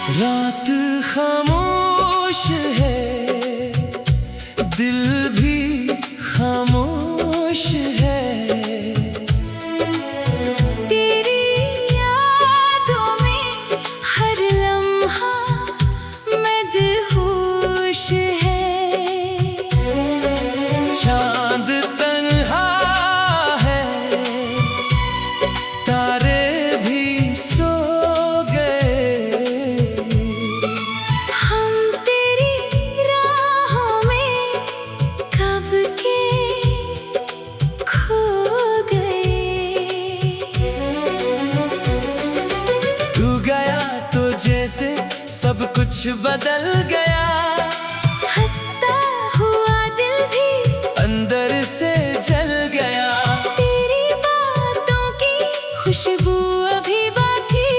रात खामोश है, दिल भी खामोश है। तेरी यादों में हर लम्हा मदहोश है। चांद तन्हा है, तारे भी सो जैसे सब कुछ बदल गया, हंसता हुआ दिल भी अंदर से जल गया। तेरी बातों की खुशबू अभी बाकी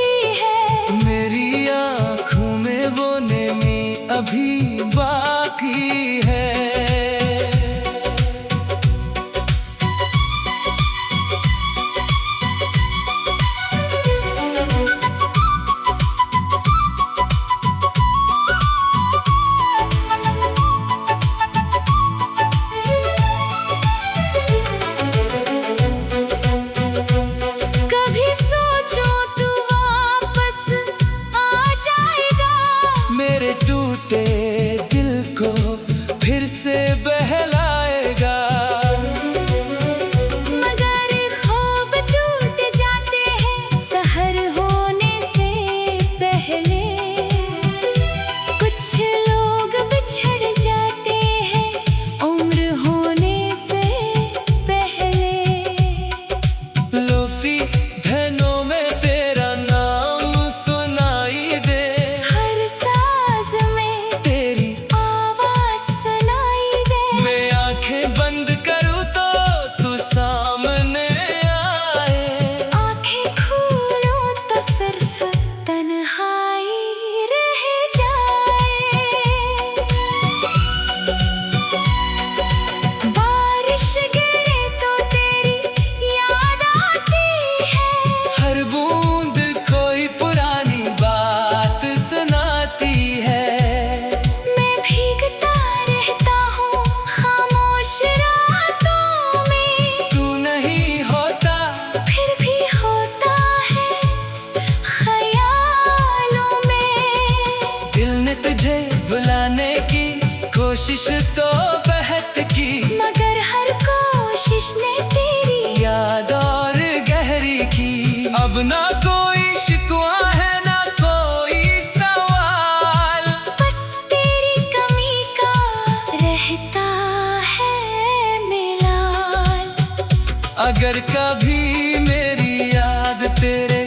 है, मेरी आँखों में वो नेमी अभी बाकी है। मेरे टूटे दिल को फिर से बहलाएगा, मगर ख्वाब टूट जाते हैं सहर होने से पहले। कुछ लोग बिछड़ जाते हैं उम्र होने से पहले। लोफी धनों में तेरा नाम सुनाई दे, बंद करूँ तो तू सामने आए, आँखें खोलूं तो सिर्फ तन्हाई रह जाए। बारिश गिरे तो तेरी याद आती है, हर बूंद कोई पुरानी बात सुनाती है। मैं भीगता रहता हूँ खामोश रातों में, तू नहीं होता फिर भी होता है ख्यालों में। दिल ने तुझे बुलाने की कोशिश तो बहुत की, मगर हर कोशिश ने तेरी याद और गहरी की। अब ना कोई शिकवा है ना कोई सवाल, बस तेरी कमी का रहता है मिलाल। अगर कभी मेरी याद तेरे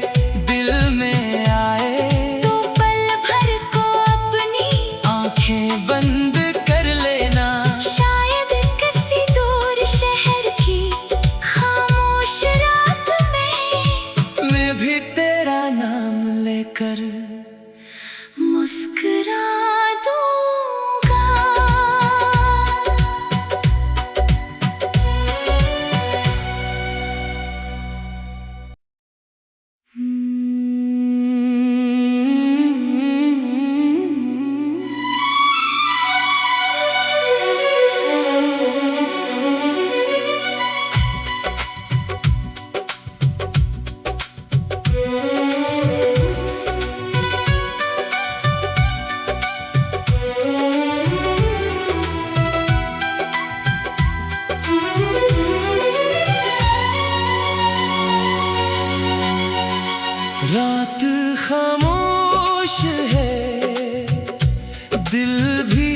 दिल में आए, तो पल भर को अपनी आंखें बंद कर लेना। शायद किसी दूर शहर की खामोश रात में मैं भी तेरा नाम लेकर मुस्कुरा दूंगा। रात खामोश है, दिल भी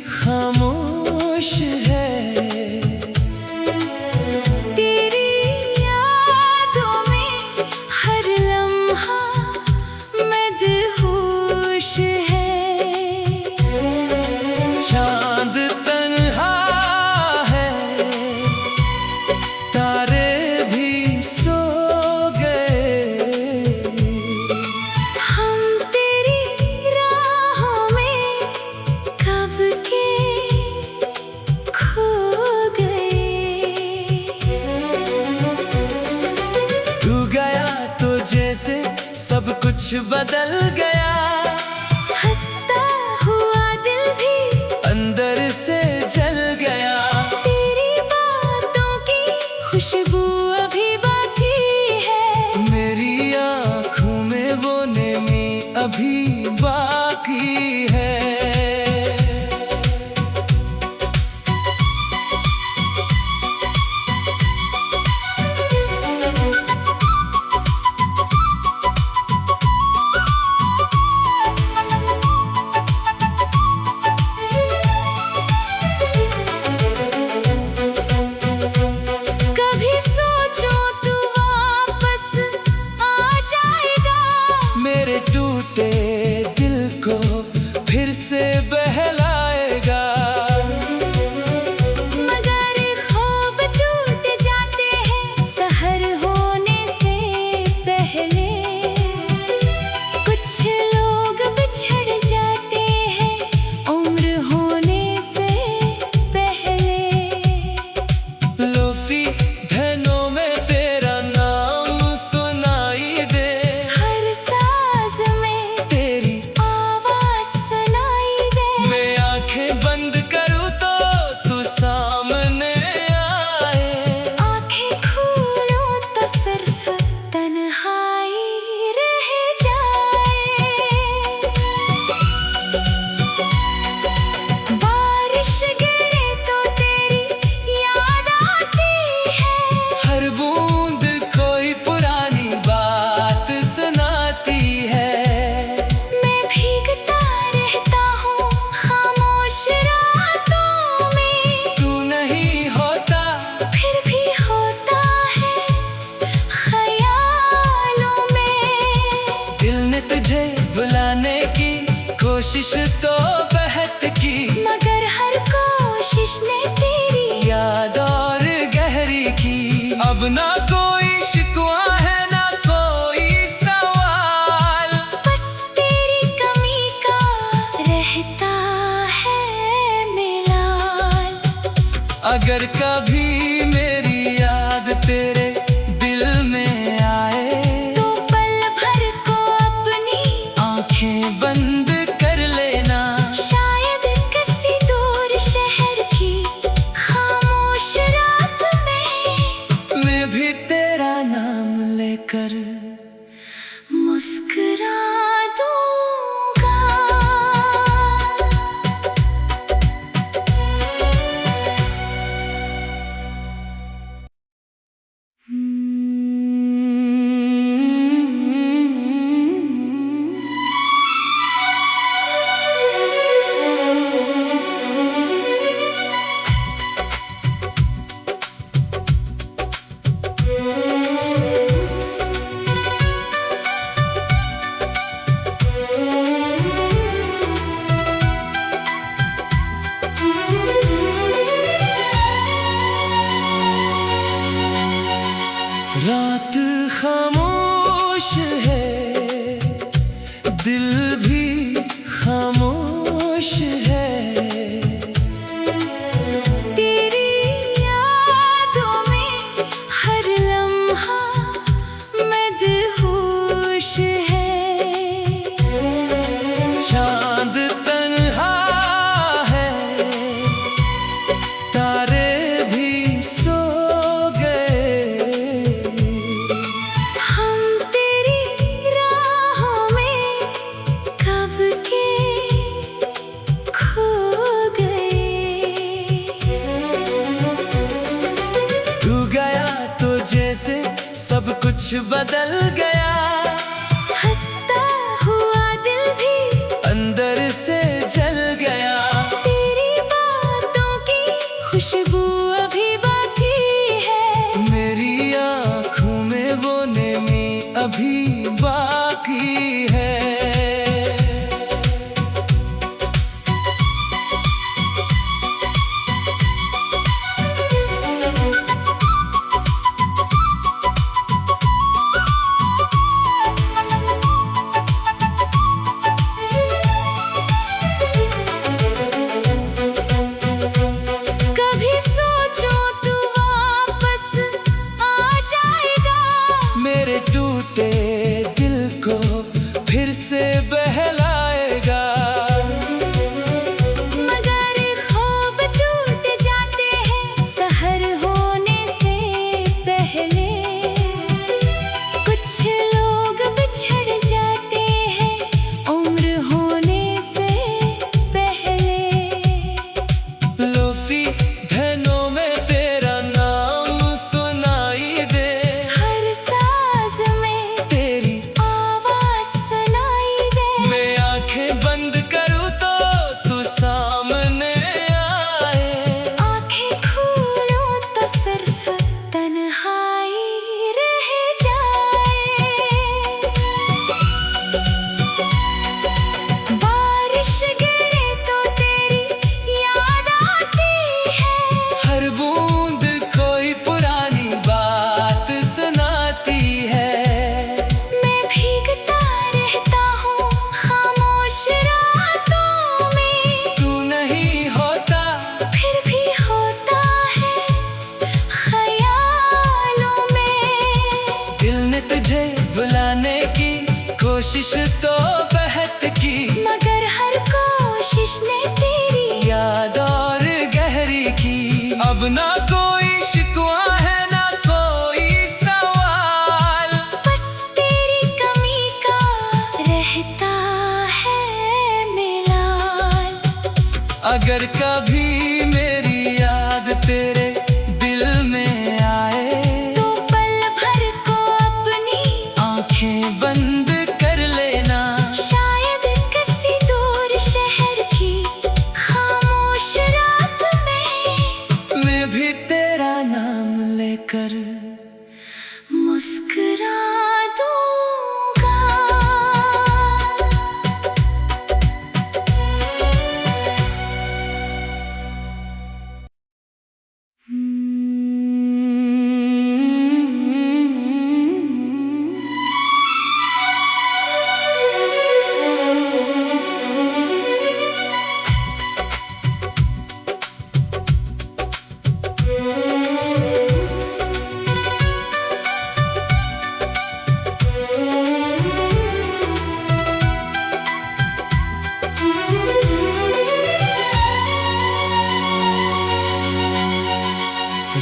खामोश है। तेरी यादों में हर लम्हा मदहोश है। चांद तन्हा है, तारे भी सो जैसे सब कुछ बदल गया। हंसता हुआ दिल भी अंदर से जल गया। तेरी बातों की खुशबू अभी बाकी है। मेरी आँखों में वो नेमी अभी बाकी है। कभी सोचो तू वापस आ जाएगा। मेरे टूटे दिल को फिर से बहलाएगा। मगर ख्वाब टूट जाते हैं सहर होने से पहले। कुछ लोग बिछड़ जाते हैं उम्र होने से पहले। लोफी धनों में तेरा नाम सुनाई दे। हर साज में तेरी आवाज सुनाई दे। मैं आंखें बंद करूँ तो तू सामने आए। आंखें खोलूं तो सिर्फ तन्हाई रह जाए। बारिश गिरे तो तेरी याद आती है। हर बूंद कोई पुरानी बात सुनाती है। मैं भीगता रहता हूँ खामोश रातों में। तू नहीं होता फिर भी होता है ख्यालों में। दिल ने तुझे बुलाने की कोशिश तो बहुत की। मगर हर कोशिश ने तेरी याद और गहरी की। अब ना कोई शिकवा है ना कोई सवाल। बस तेरी कमी का रहता है मिलाल। अगर कभी मेरी याद तेरे दिल में आए तो पल भर को अपनी आंखें बंद कर लेना। शायद किसी दूर शहर की खामोश रात में मैं भी तेरा नाम लेकर मुस्कुरा दूंगा। रात खामोश है, दिल भी खामोश है। तेरी यादों में हर लम्हा मदहोश है। चांद तन्हा है, तारे भी सो गए। हम तेरी राहों में कब के खो गए। तू गया तो जैसे सब कुछ बदल गया। हंसता हुआ दिल भी अंदर से जल गया। तेरी बातों की खुशबू अभी बाकी है। मेरी आँखों में वो नेमी अभी बाकी है। तो बहत की, मगर हर कोशिश ने तेरी याद और गहरी की। अब ना कोई शिकवा है ना कोई सवाल, बस तेरी कमी का रहता है मिलाल। अगर कभी मेरी याद तेरे दिल में आए, तो पल भर को अपनी आंखें बंद कर लेना। शायद किसी दूर शहर की खामोश रात में मैं भी तेरा नाम लेकर मुस्कुरा दूंगा।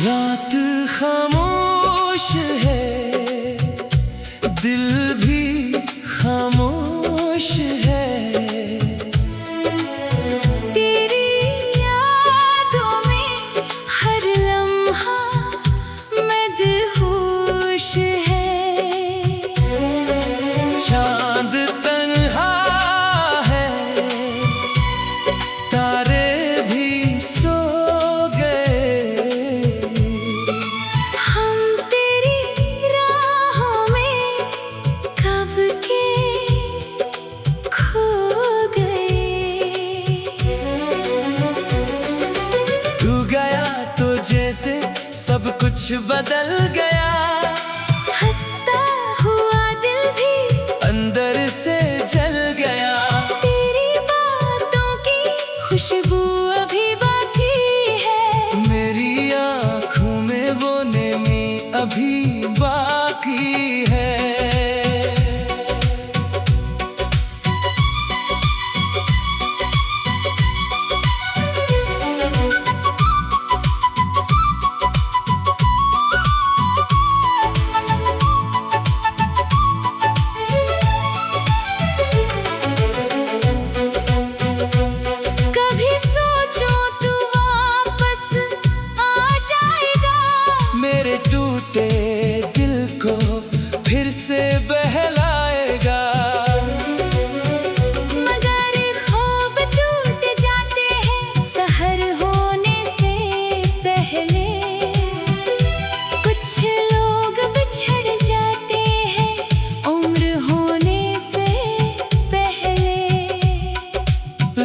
रात खामोश है, दिल भी खामोश है। तेरी यादों में हर लम्हा मदहोश है। चांद तन्हा है, तारे भी सो गए। हम तेरी राहों में कब के खो गए। तू गया तो जैसे सब कुछ बदल गया, हंसता हुआ दिल भी अंदर से जल गया। तेरी बातों की खुशबू अभी बाकी है। मेरी आँखों में वो नेमी अभी बाकी है। कभी सोचो तू वापस आ जाएगा, मेरे टूटे दिल को फिर से बहलाएगा। मगर ख्वाब टूट जाते हैं सहर होने से पहले। कुछ लोग बिछड़ जाते हैं उम्र होने से पहले।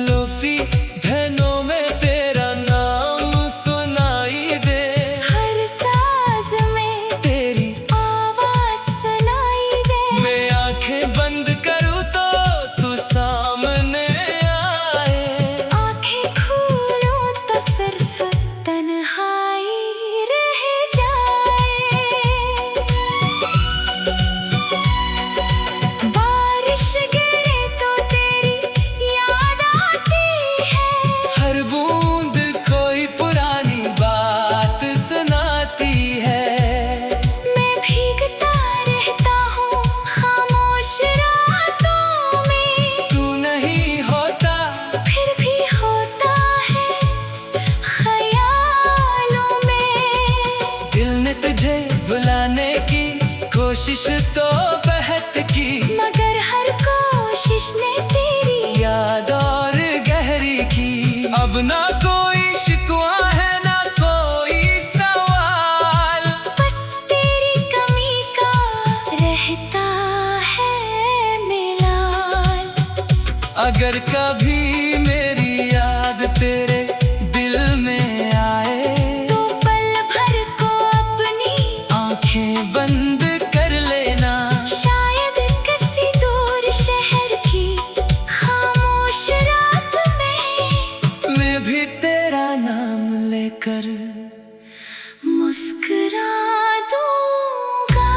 लोफी धनों में तेरा नाम सुनाई दे, हर साज में तेरी आवाज सुनाई दे। मैं आंखें बंद करूँ तो तू सामने आए। आंखें खोलूं तो सिर्फ तन्हाई रह जाए। बारिश गिरे तो तेरी याद आती है। हर बूंद कोई पुरानी बात सुनाती है। मैं भीगता रहता हूँ खामोश रातों में। तू नहीं होता फिर भी होता है ख्यालों में। दिल ने तुझे बुलाने की कोशिश तो बहुत की, मगर हर कोशिश ने तेरी याद और गहरी की। अब ना कोई शिकवा है ना कोई सवाल, बस तेरी कमी का रहता है मिलाल। अगर कभी मेरी याद तेरे दिल में आए, तो पल भर को अपनी आंखें बंद कर लेना। शायद किसी दूर शहर की खामोश रात में मैं भी तेरा नाम लेकर मुस्कुरा दूंगा।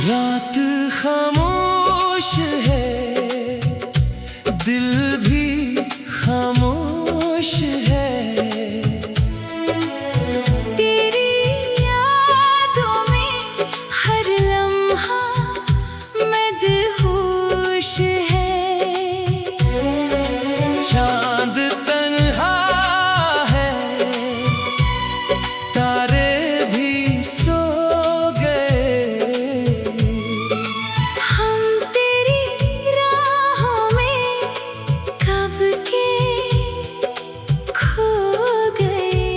रात खामोश है, दिल भी खामोश है। तेरी यादों में हर लम्हा मदहोश है। चांद तन्हा है, तारे भी सो गए। हम तेरी राहों में कब के खो गए।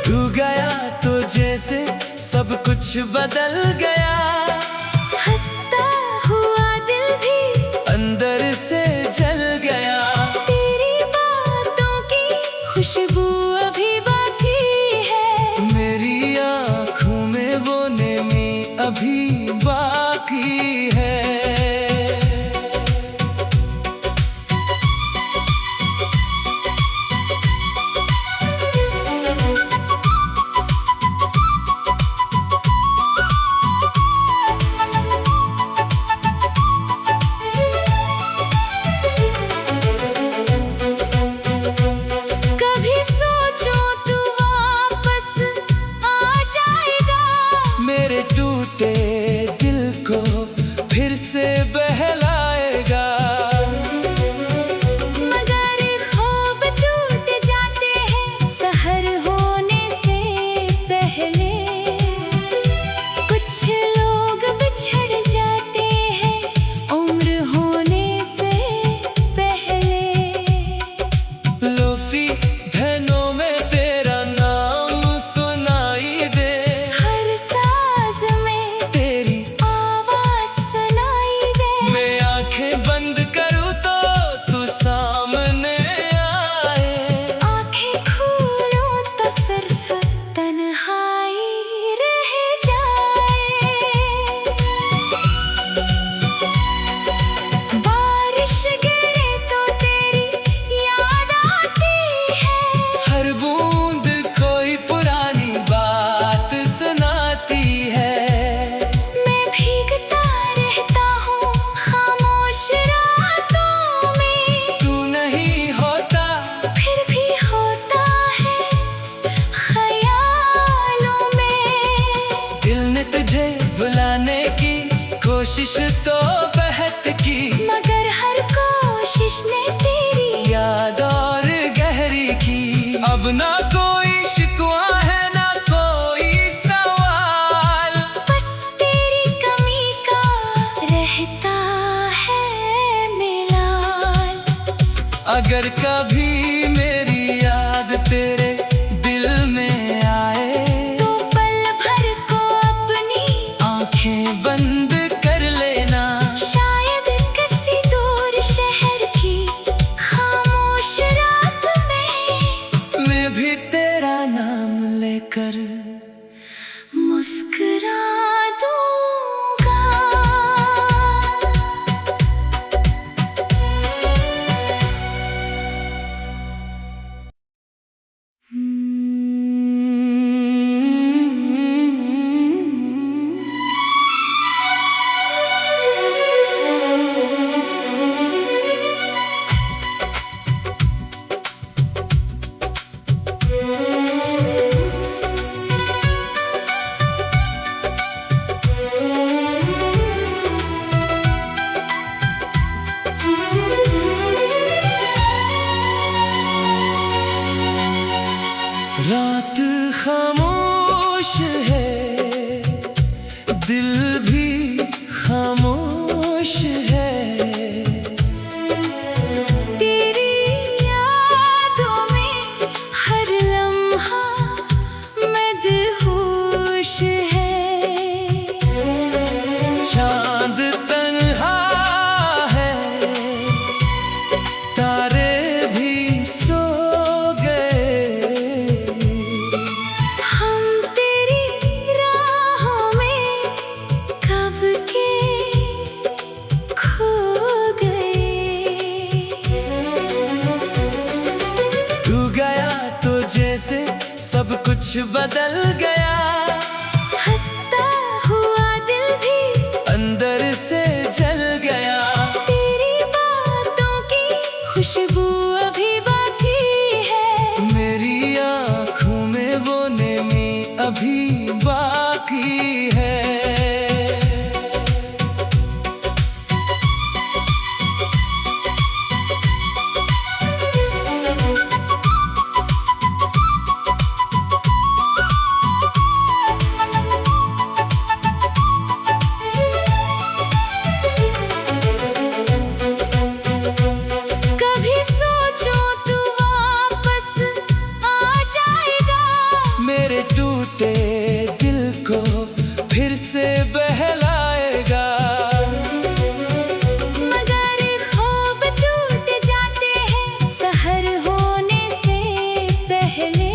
तू गया तो जैसे सब कुछ बदल गया। हंसता हुआ दिल भी अंदर से जल गया। तेरी बातों की खुशबू अभी बाकी है। मेरी आँखों में वो नेमी अभी बाकी है। कभी सोचो तू वापस आ जाएगा। मेरे टूटे दिल को फिर से बहलाएगा। मगर ख्वाब टूट जाते हैं सहर होने से पहले। कुछ लोग बिछड़ जाते हैं उम्र होने से पहले। लोफी धनों में तेरा नाम सुनाई दे। हर साज में तेरी आवाज सुनाई दे। मैं आंखें बंद करूँ तो तू सामने आए। आंखें खोलूं तो सिर्फ तन्हाई रह जाए। बारिश गिरे तो तेरी याद आती है। हर बूंद कोई पुरानी बात सुनाती है। मैं भीगता रहता हूँ खामोश रातों में। तू नहीं होता फिर भी होता है ख्यालों में। दिल ने तुझे बुलाने की कोशिश तो बहुत की। मगर हर कोशिश ने तेरी याद और गहरी की। अब ना कोई शिकवा है ना कोई सवाल। बस तेरी कमी का रहता है मिलाल। अगर कभी मेरी याद तेरे दिल में आए तो पल भर को अपनी आंखें बंद कर लेना। शायद किसी दूर शहर की खामोश रात में मैं भी तेरा नाम लेकर मुस्कुरा दूंगा। रात खामोश है, दिल भी खामोश है। तेरी यादों में हर लम्हा मदहोश है। चांद तन्हा है, तारे भी सो गए। हम तेरी राहों में कब के खो गए। तू गया तो जैसे सब कुछ बदल गया। अभी बाकी है। कभी सोचो तू वापस आ जाएगा, मेरे टूटे दिल को फिर से बहलाएगा। मगर ख्वाब टूट जाते हैं सहर होने से पहले।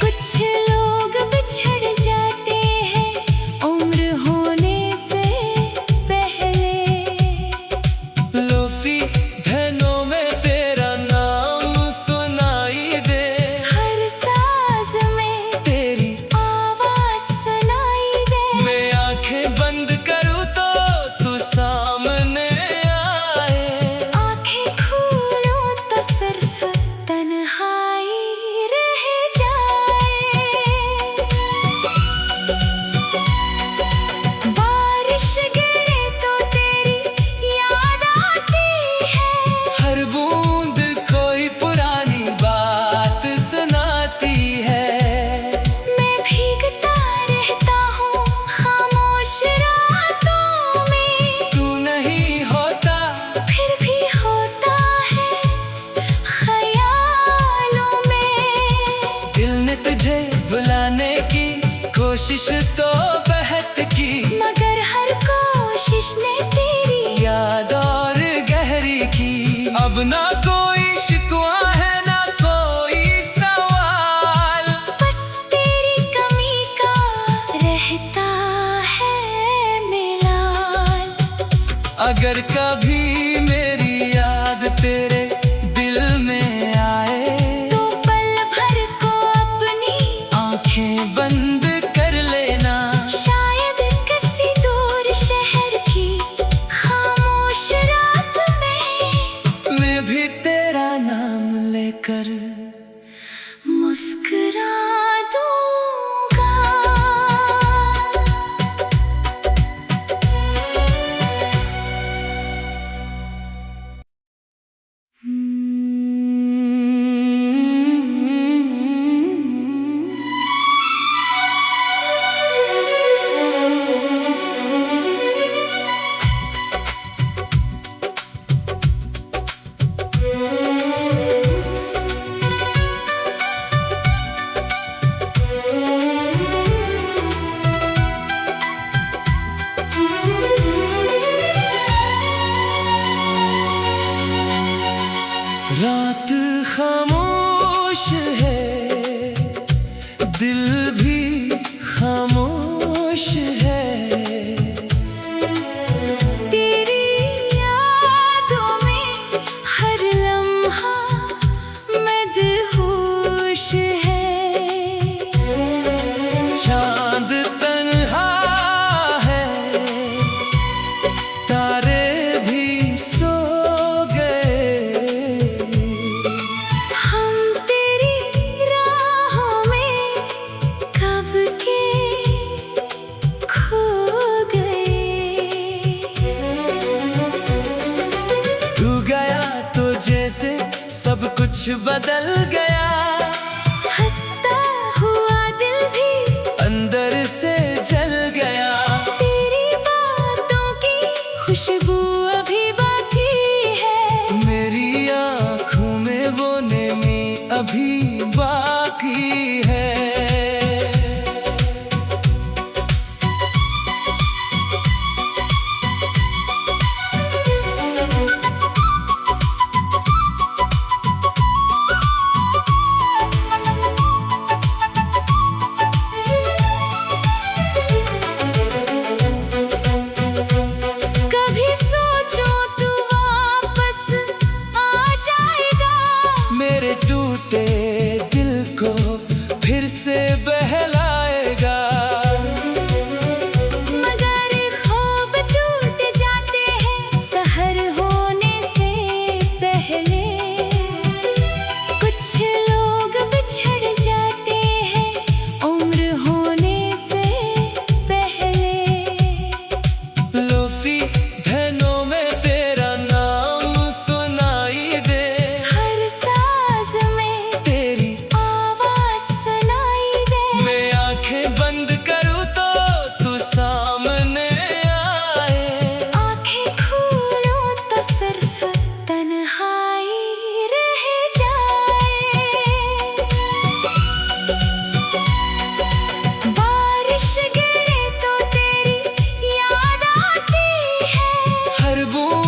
कुछ लोग बिछड़ जाते हैं उम्र होने से पहले। लोफी धनों में तेरा नाम सुनाई दे, हर साज में तेरी आवाज सुनाई दे। मैं आंखें बंद करूँ तो तू सामने आए। आंखें खोलूं तो सिर्फ तन्हाई रह जाए। बारिश गिरे तो तेरी याद आती है, हर बूंद कोई पुरानी बात सुनाती है। मैं भीगता रहता हूँ खामोश रातों में। तू नहीं होता फिर भी होता है ख्यालों में। दिल ने तुझे बुलाने की कोशिश तो बहुत की, मगर हर कोशिश ने तेरी याद और गहरी की। अब ना कोई शिकवा है ना कोई सवाल, बस तेरी कमी का रहता है मिलाल। अगर कभी मेरी याद तेरे दिल में आए तो पल भर को अपनी आंखें बंद कर लेना। शायद किसी दूर शहर की खामोश रात में मैं भी तेरा नाम लेकर मुस्कुरा दूंगा। रात खामोश है, दिल भी खामोश है। तेरी यादों में हर लम्हा मदहोश है। चांद तन्हा है, तारे भी सो गए। हम तेरी राहों में कब के खो गए। तू गया तो जैसे सब कुछ बदल गया, हंसता हुआ दिल भी अंदर से जल गया। तेरी बातों की खुशबू अभी बाकी है। मेरी आँखों में वो नेमी अभी बाकी है। कभी सोचो तू वापस आ जाएगा, मेरे टूटे दिल को फिर से बहलाएगा। मगर ख्वाब टूट जाते हैं सहर होने से पहले। कुछ लोग बिछड़ जाते हैं बूंद